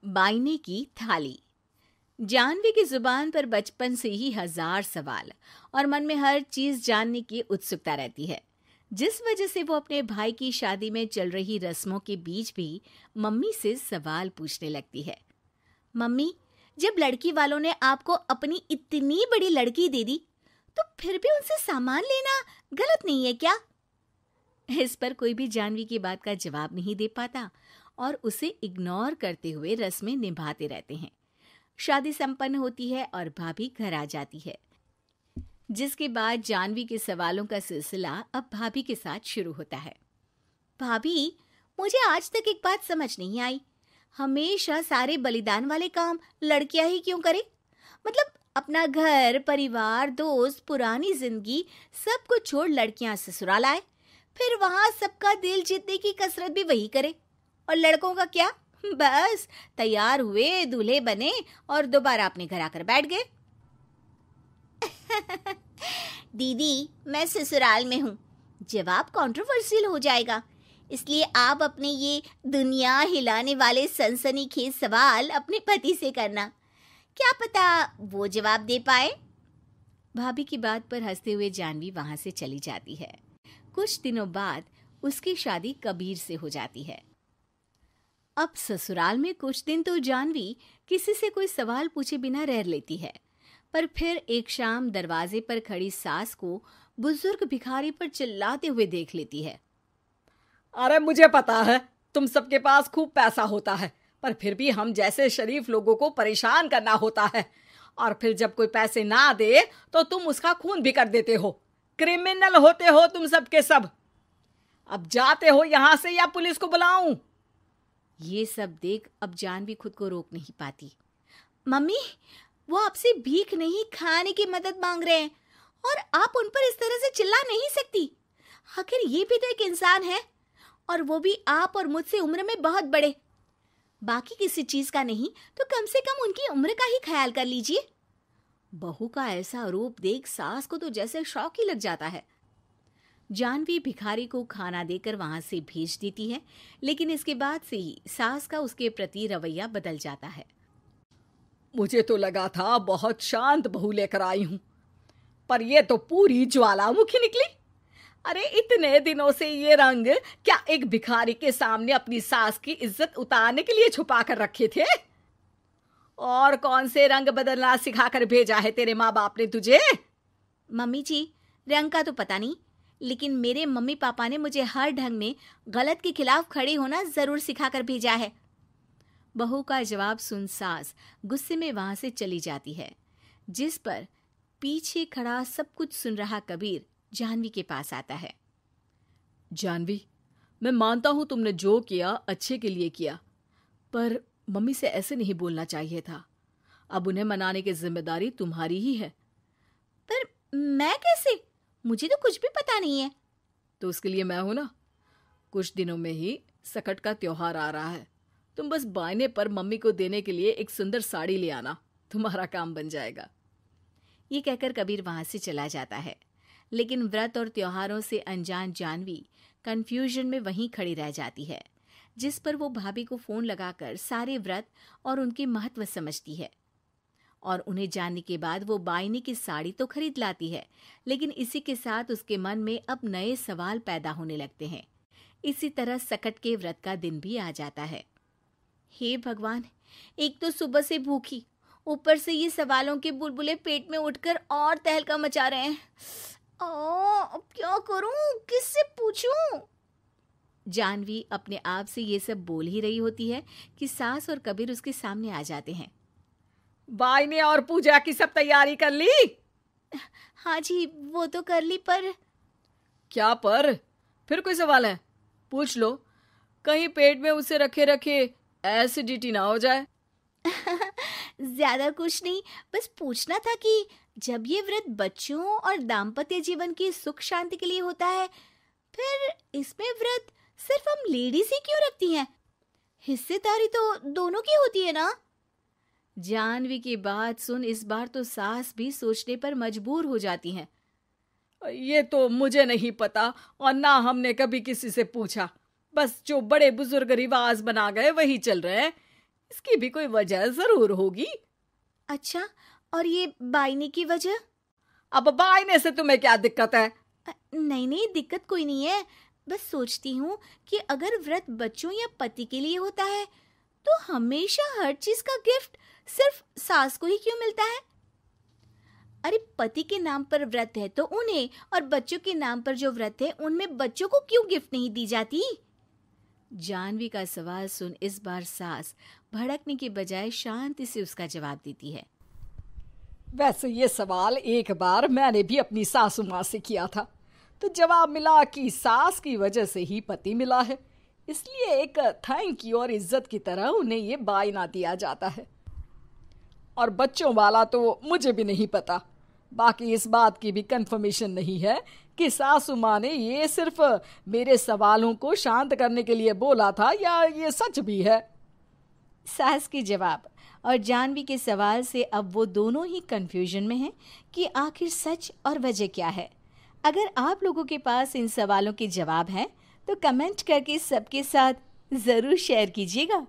बायने की थाली। जानवी की जुबान पर बचपन से ही हजार सवाल और मन में हर चीज जानने की उत्सुकता रहती है, जिस वजह से वो अपने भाई की शादी में चल रही रस्मों के बीच भी मम्मी से सवाल पूछने लगती है। मम्मी, जब लड़की वालों ने आपको अपनी इतनी बड़ी लड़की दे दी, तो फिर भी उनसे सामान लेना गलत नहीं है क्या? इस पर कोई भी जानवी की बात का जवाब नहीं दे पाता और उसे इग्नोर करते हुए रस्में निभाते रहते हैं। शादी संपन्न होती है और भाभी घर आ जाती है, जिसके बाद जानवी के सवालों का सिलसिला अब भाभी के साथ शुरू होता है। भाभी, मुझे आज तक एक बात समझ नहीं आई, हमेशा सारे बलिदान वाले काम लड़कियां ही क्यों करे? मतलब अपना घर, परिवार, दोस्त, पुरानी जिंदगी सब कुछ छोड़ लड़कियां ससुराल आए, फिर वहां सबका दिल जीतने की कसरत भी वही करे, और लड़कों का क्या? बस तैयार हुए, दूल्हे बने और दोबारा अपने घर आकर बैठ गए। दीदी, मैं ससुराल में हूँ, जवाब कंट्रोवर्शियल हो जाएगा, इसलिए आप अपने ये दुनिया हिलाने वाले सनसनीखेज सवाल अपने पति से करना, क्या पता वो जवाब दे पाए। भाभी की बात पर हंसते हुए जानवी वहां से चली जाती है। कुछ दिनों बाद उसकी शादी कबीर से हो जाती है। अब ससुराल में कुछ दिन तो जानवी किसी से कोई सवाल पूछे बिना रह लेती है, पर फिर एक शाम दरवाजे पर खड़ी सास को बुजुर्ग भिखारी पर चिल्लाते हुए देख लेती है। अरे मुझे पता है तुम सबके पास खूब पैसा होता है, पर फिर भी हम जैसे शरीफ लोगों को परेशान करना होता है, और फिर जब कोई पैसे ना दे तो तुम उसका खून भी कर देते हो। क्रिमिनल होते हो तुम सबके सब। अब जाते हो यहाँ से या पुलिस को बुलाऊं? ये सब देख अब जानवी खुद को रोक नहीं पाती। मम्मी, वो आपसे भीख नहीं, खाने की मदद मांग रहे हैं और आप उन पर इस तरह से चिल्ला नहीं सकती। आखिर ये भी तो एक इंसान है, और वो भी आप और मुझसे उम्र में बहुत बड़े। बाकी किसी चीज का नहीं तो कम से कम उनकी उम्र का ही ख्याल कर लीजिए। बहू का ऐसा रूप देख सास को तो जैसे शौक ही लग जाता है। जानवी भिखारी को खाना देकर वहां से भेज देती है, लेकिन इसके बाद से ही सास का उसके प्रति रवैया बदल जाता है। मुझे तो लगा था बहुत शांत बहू लेकर आई हूं, पर ये तो पूरी ज्वालामुखी निकली। अरे इतने दिनों से ये रंग क्या एक भिखारी के सामने अपनी सास की इज्जत उतारने के लिए छुपा कर रखे थे? और कौन से रंग बदलना सिखाकर भेजा है तेरे माँ बाप ने तुझे? मम्मी जी, रंग का तो पता नहीं, लेकिन मेरे मम्मी पापा ने मुझे हर ढंग में गलत के खिलाफ खड़े होना जरूर सिखाकर भेजा है। बहू का जवाब सुन सास गुस्से में वहां से चली जाती है, जिस पर पीछे खड़ा सब कुछ सुन रहा कबीर जानवी के पास आता है। जानवी, मैं मानता हूं तुमने जो किया अच्छे के लिए किया, पर मम्मी से ऐसे नहीं बोलना चाहिए था। अब उन्हें मनाने की जिम्मेदारी तुम्हारी ही है। पर मैं कैसे? मुझे तो कुछ भी पता नहीं है। तो उसके लिए मैं हूं ना। कुछ दिनों में ही सकट का त्योहार आ रहा है, तुम बस बायने पर मम्मी को देने के लिए एक सुंदर साड़ी ले आना, तुम्हारा काम बन जाएगा। ये कहकर कबीर वहां से चला जाता है, लेकिन व्रत और त्योहारों से अनजान जानवी कंफ्यूजन में वहीं खड़ी रह जाती है, जिस पर वो भाभी को फोन लगाकर सारे व्रत और उनके महत्व समझती है। और उन्हें जानने के बाद वो बायने की साड़ी तो खरीद लाती है, लेकिन इसी के साथ उसके मन में अब नए सवाल पैदा होने लगते हैं। इसी तरह सकट के व्रत का दिन भी आ जाता है। हे भगवान, एक तो सुबह से भूखी, ऊपर से ये सवालों के बुलबुले पेट में उठकर और तहलका मचा रहे हैं। अब क्या करूं, किससे पूछूं? जानवी अपने आप से ये सब बोल ही रही होती है कि सास और कबीर उसके सामने आ जाते हैं। बायने और पूजा की सब तैयारी कर ली? हाँ जी, वो तो कर ली, पर क्या पर? फिर कोई सवाल है? पूछ लो, कहीं पेट में उसे रखे रखे एसिडिटी ना हो जाए। ज्यादा कुछ नहीं, बस पूछना था कि जब ये व्रत बच्चों और दाम्पत्य जीवन की सुख शांति के लिए होता है, फिर इसमें व्रत सिर्फ हम लेडीज ही क्यों रखती हैं? हिस्सेदारी तो दोनों की होती है ना? जानवी की बात सुन इस बार तो सास भी सोचने पर मजबूर हो जाती हैं। ये तो मुझे नहीं पता और ना हमने कभी किसी से पूछा, बस जो बड़े बुजुर्ग रिवाज बना गए वही चल रहे हैं। इसकी भी कोई वजह जरूर होगी। अच्छा, और ये बायने की वजह? अब बायने से तुम्हें क्या दिक्कत है? नहीं नहीं, दिक्कत कोई नहीं है। बस सोचती हूँ कि अगर व्रत बच्चों या पति के लिए होता है तो हमेशा हर चीज का गिफ्ट सिर्फ सास को ही क्यों मिलता है? अरे पति के नाम पर व्रत है तो उन्हें, और बच्चों के नाम पर जो व्रत है उनमें बच्चों को क्यों गिफ्ट नहीं दी जाती? जानवी का सवाल सुन इस बार सास भड़कने के बजाय शांति से उसका जवाब देती है। वैसे ये सवाल एक बार मैंने भी अपनी सासू माँ से किया था, तो जवाब मिला कि सास की वजह से ही पति मिला है, इसलिए एक थैंक यू और इज्जत की तरह उन्हें ये बायना दिया जाता है। और बच्चों वाला तो मुझे भी नहीं पता। बाकी इस बात की भी कंफर्मेशन नहीं है कि सासू माँ ने ये सिर्फ मेरे सवालों को शांत करने के लिए बोला था या ये सच भी है। सास के जवाब और जानवी के सवाल से अब वो दोनों ही कंफ्यूजन में हैं कि आखिर सच और वजह क्या है। अगर आप लोगों के पास इन सवालों के जवाब हैं तो कमेंट करके सबके साथ ज़रूर शेयर कीजिएगा।